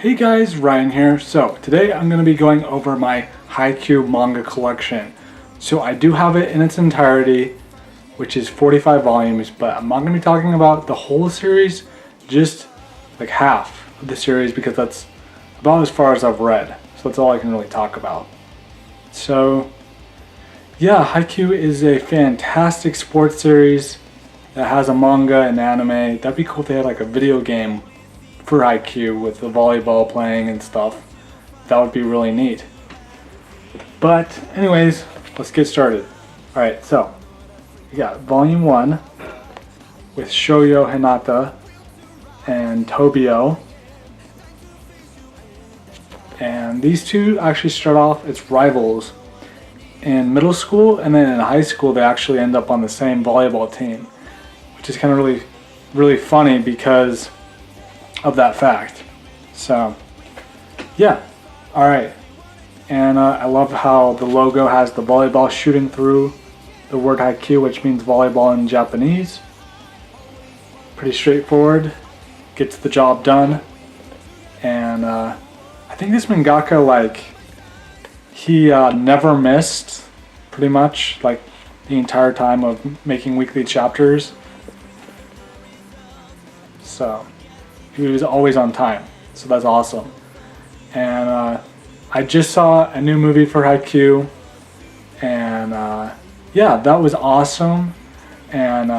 Hey guys, Ryan here. So today I'm going to be going over my Haikyuu manga collection. So I do have it in its entirety, which is 45 volumes, but I'm not going to be talking about the whole series, just like half of the series because that's about as far as I've read. So that's all I can really talk about. So yeah, Haikyuu is a fantastic sports series that has a manga and anime. That'd be cool if they had like a video game for Haikyuu with the volleyball playing and stuff. That would be really neat. But anyways, let's get started. Alright, so we got volume 1 with Shoyo Hinata and Tobio. And these two actually start off as rivals in middle school, and then in high school they actually end up on the same volleyball team, which is kind of really funny because of that fact. So yeah, all right. And I love how the logo has the volleyball shooting through the word Haikyuu, which means volleyball in Japanese. Pretty straightforward, gets the job done. And I think this mangaka, like, he never missed pretty much like the entire time of making weekly chapters. So he was always on time, so that's awesome. And I just saw a new movie for Haikyuu, and yeah, that was awesome. And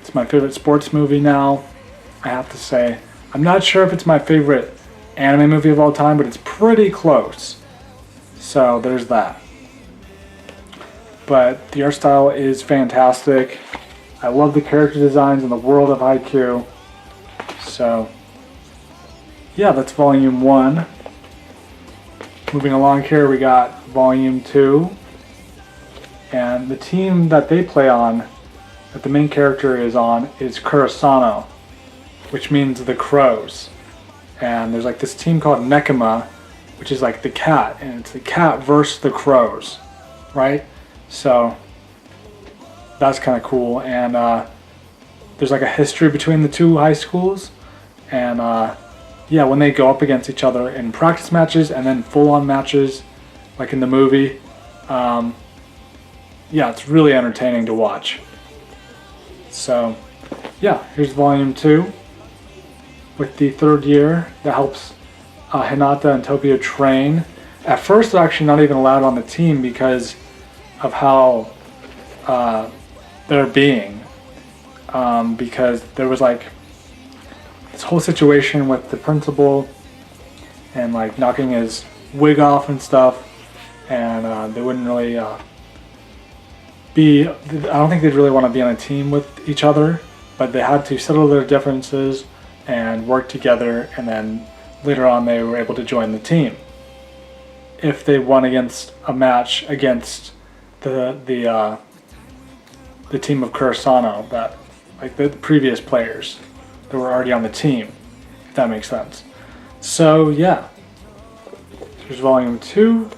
it's my favorite sports movie now, I have to say. I'm not sure if it's my favorite anime movie of all time, but it's pretty close. So there's that. But the art style is fantastic. I love the character designs in the world of Haikyuu. So yeah, that's volume 1. Moving along here, we got volume 2. And the team that they play on, that the main character is on, is Kurosano, which means the crows. And there's like this team called Nekima, which is like the cat, and it's the cat versus the crows, right? So that's kind of cool. And there's like a history between the two high schools. And yeah, when they go up against each other in practice matches and then full-on matches, like in the movie, yeah, it's really entertaining to watch. So yeah, here's volume 2 with the third year that helps Hinata and Tobio train. At first, they're actually not even allowed on the team because of how they're being, because there was like this whole situation with the principal and like knocking his wig off and stuff, and they wouldn't really be, I don't think they'd really want to be on a team with each other, but they had to settle their differences and work together, and then later on they were able to join the team if they won against a match against the team of Kurosano, that like the previous players that were already on the team, if that makes sense. So yeah, here's volume 2.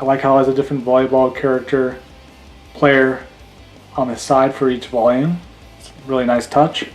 I like how it has a different volleyball player on the side for each volume. It's a really nice touch.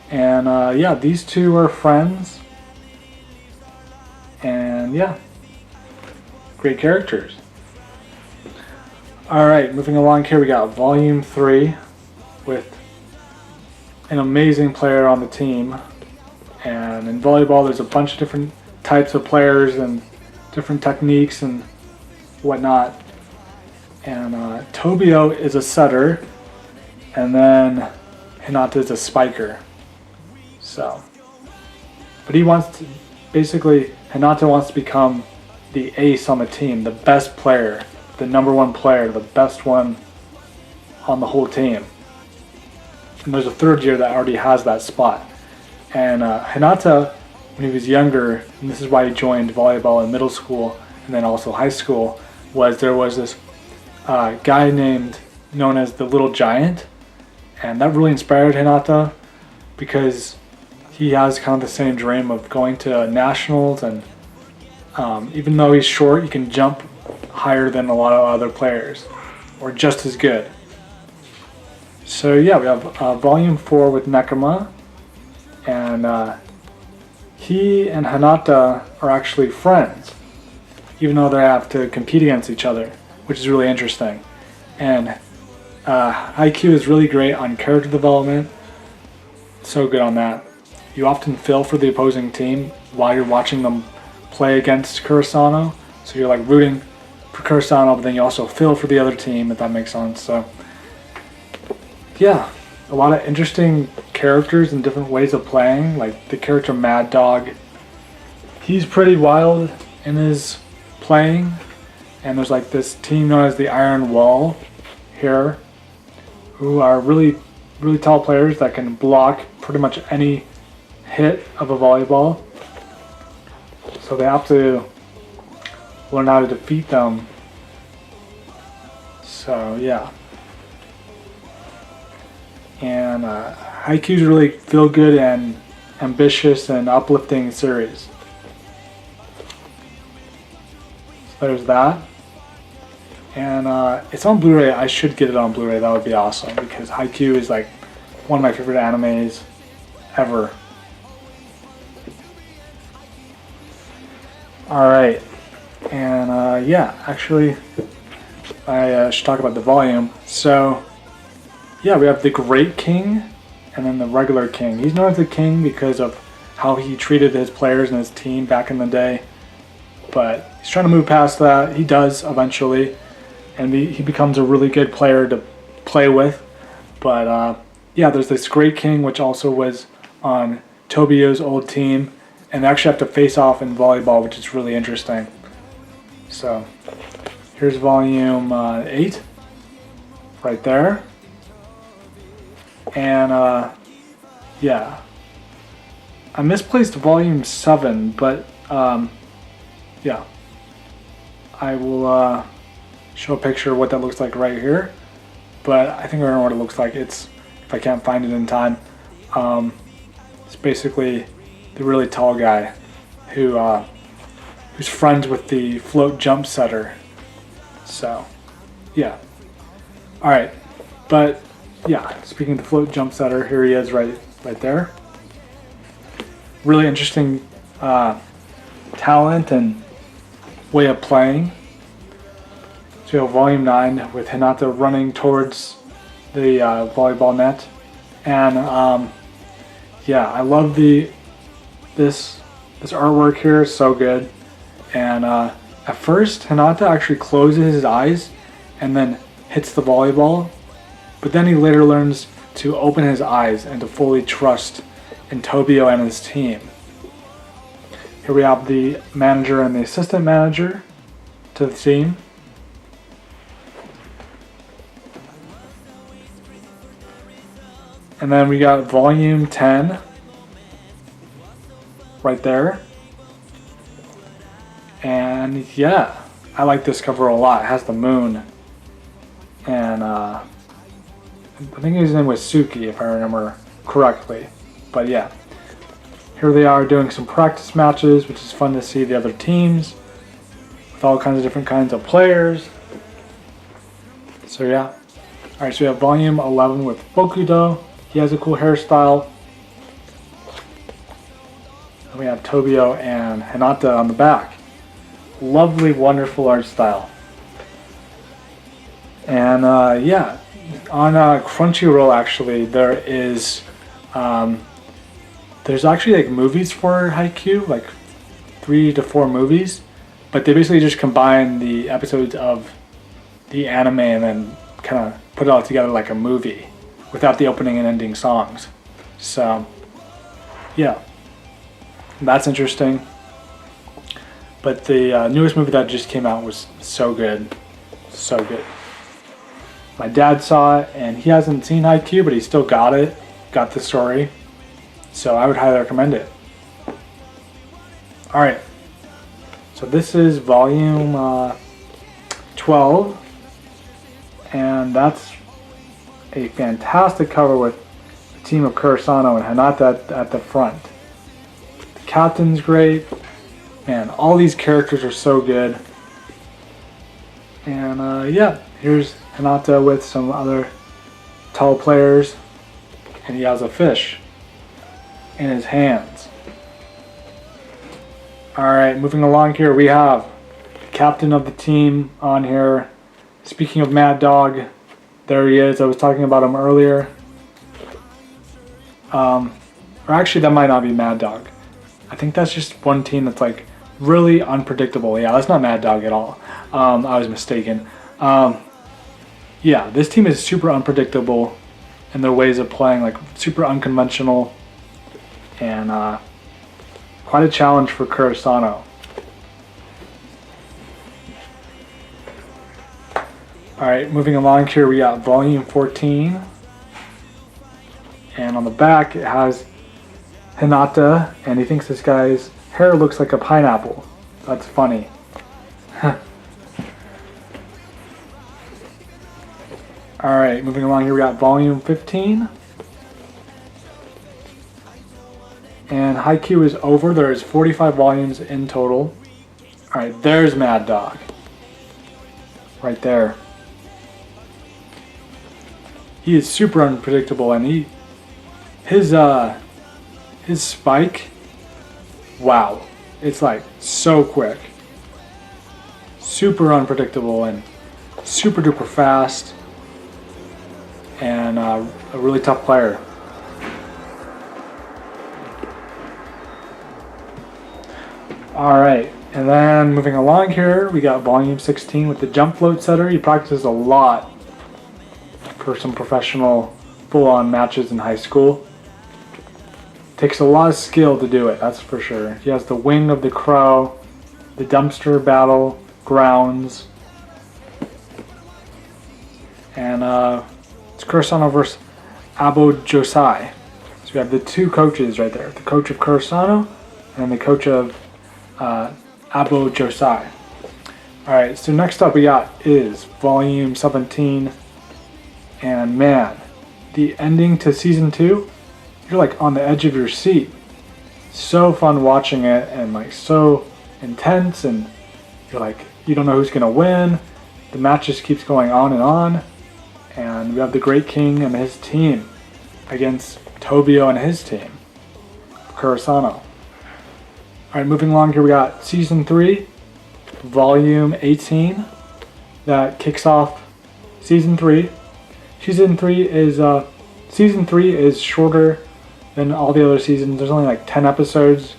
And yeah, these two are friends. And yeah, great characters. Alright, moving along here, we got volume 3 with an amazing player on the team. And in volleyball, there's a bunch of different types of players and different techniques and whatnot. And Tobio is a setter, and then Hinata is a spiker. So, but he wants to, basically, Hinata wants to become the ace on the team, the best player, the number 1 player, the best one on the whole team. And there's a third year that already has that spot. And Hinata, when he was younger, and this is why he joined volleyball in middle school and then also high school, there was this guy known as the Little Giant, and that really inspired Hinata because he has kind of the same dream of going to nationals, and even though he's short, he can jump higher than a lot of other players, or just as good. So yeah, we have volume 4 with Nekima, and he and Hinata are actually friends, even though they have to compete against each other, which is really interesting. And Haikyuu is really great on character development. So good on that. You often feel for the opposing team while you're watching them play against Kurosano. So you're like rooting for Kurosano, but then you also feel for the other team, if that makes sense. So yeah, a lot of interesting characters and different ways of playing. Like the character Mad Dog, he's pretty wild in his playing. And there's like this team known as the Iron Wall here, who are really tall players that can block pretty much any hit of a volleyball. So they have to learn how to defeat them. So yeah. And Haikyuu's really feel good and ambitious and uplifting series. So there's that. And it's on Blu-ray. I should get it on Blu-ray. That would be awesome, because Haikyuu is like one of my favorite animes ever. Alright. And yeah, actually, I should talk about the volume. So yeah, we have the Great King and then the regular King. He's known as the King because of how he treated his players and his team back in the day. But he's trying to move past that. He does eventually. And he becomes a really good player to play with. But yeah, there's this Great King, which also was on Tobio's old team. And they actually have to face off in volleyball, which is really interesting. So here's volume 8 right there. And yeah, I misplaced volume 7, but yeah, I will show a picture of what that looks like right here. But I think I know what it looks like. It's, if I can't find it in time, it's basically the really tall guy who's friends with the float jump setter. So yeah, all right, but yeah, speaking of the float jump setter, here he is right there. Really interesting talent and way of playing. So you have volume 9 with Hinata running towards the volleyball net. And yeah, I love this artwork here, is so good. And at first, Hinata actually closes his eyes and then hits the volleyball. But then he later learns to open his eyes and to fully trust in Tobio and his team. Here we have the manager and the assistant manager to the team. And then we got volume 10 right there. And yeah, I like this cover a lot. It has the moon. And I think his name was Suki, if I remember correctly. But yeah, here they are doing some practice matches, which is fun to see the other teams with all kinds of different kinds of players. So yeah. Alright, so we have volume 11 with Bokudo. He has a cool hairstyle. And we have Tobio and Hinata on the back. Lovely, wonderful art style. And yeah, on Crunchyroll actually there is there's actually like movies for Haikyuu, like 3 to 4 movies, but they basically just combine the episodes of the anime and then kind of put it all together like a movie without the opening and ending songs. So yeah, that's interesting. But the newest movie that just came out was so good, so good. My dad saw it, and he hasn't seen Haikyuu, but he still got the story. So I would highly recommend it. Alright, so this is volume 12, and that's a fantastic cover with the team of Kurosano and Hinata at the front. The captain's great, man, all these characters are so good. And yeah, here's Hinata with some other tall players, and he has a fish. in his hands. Alright, moving along here, we have the captain of the team on here. Speaking of Mad Dog, there he is. I was talking about him earlier. Or actually, that might not be Mad Dog. I think that's just one team that's like really unpredictable. Yeah, that's not Mad Dog at all. I was mistaken. Yeah, this team is super unpredictable in their ways of playing, like super unconventional, and quite a challenge for Kurosano. Alright, moving along here, we got volume 14. And on the back it has Hinata, and he thinks this guy's hair looks like a pineapple. That's funny. Alright, moving along here, we got volume 15. And Haikyuu is over. There's 45 volumes in total. Alright, there's Mad Dog. Right there. He is super unpredictable, and his spike, wow, it's like so quick. Super unpredictable and super duper fast, and a really tough player. Alright, and then moving along here, we got volume 16 with the jump float setter. He practices a lot for some professional full-on matches in high school. Takes a lot of skill to do it, that's for sure. He has the wing of the crow, the dumpster battle, grounds, and it's Kurosano versus Abo Josai. So we have the two coaches right there, the coach of Kurosano and the coach of Abo Josai. Alright, so next up we got is volume 17, and man, the ending to season 2, you're like on the edge of your seat. So fun watching it, and like so intense, and you're like, you don't know who's gonna win. The match just keeps going on, and we have the Great King and his team against Tobio and his team, Kurosano. Alright, moving along here, we got season 3, volume 18, that kicks off season 3. Season 3 is shorter than all the other seasons. There's only like 10 episodes,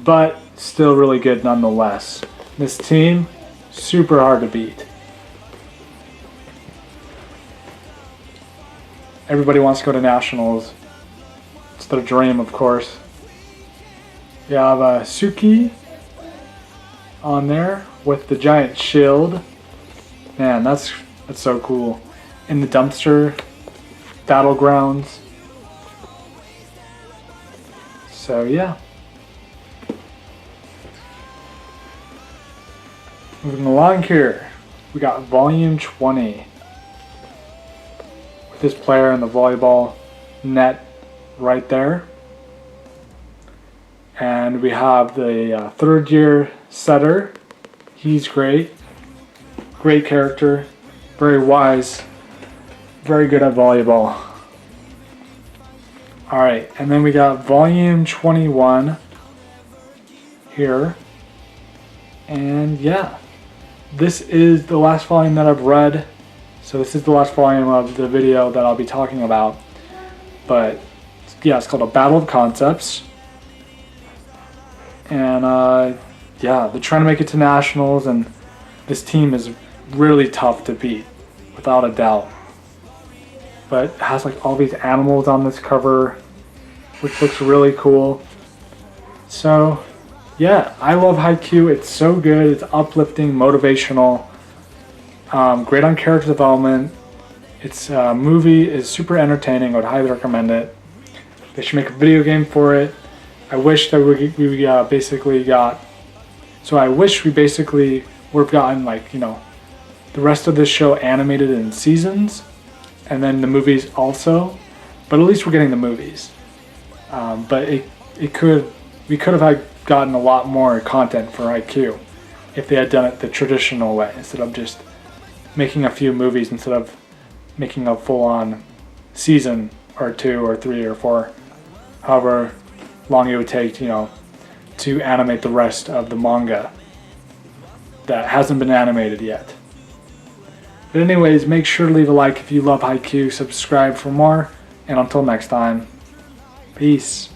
but still really good nonetheless. This team, super hard to beat. Everybody wants to go to nationals. It's their dream, of course. You have Suki on there with the giant shield. Man, that's so cool. In the dumpster battlegrounds. So yeah. Moving along here, we got volume 20. With this player in the volleyball net right there. And we have the third year setter. He's great. Great character. Very wise. Very good at volleyball. Alright, and then we got volume 21 here. And yeah, this is the last volume that I've read. So this is the last volume of the video that I'll be talking about. But yeah, it's called A Battle of Concepts. And yeah, they're trying to make it to nationals, and this team is really tough to beat, without a doubt. But it has like all these animals on this cover, which looks really cool. So yeah, I love Haikyuu. It's so good. It's uplifting, motivational, great on character development. Its movie is super entertaining. I would highly recommend it. They should make a video game for it. I wish that we basically got. So I wish we basically would have gotten, like, you know, the rest of this show animated in seasons, and then the movies also. But at least we're getting the movies. But we could have gotten a lot more content for Haikyuu if they had done it the traditional way, instead of just making a few movies, instead of making a full-on season or 2 or 3 or 4, however long it would take, to animate the rest of the manga that hasn't been animated yet. But anyways, make sure to leave a like if you love Haikyuu, subscribe for more, and until next time, peace.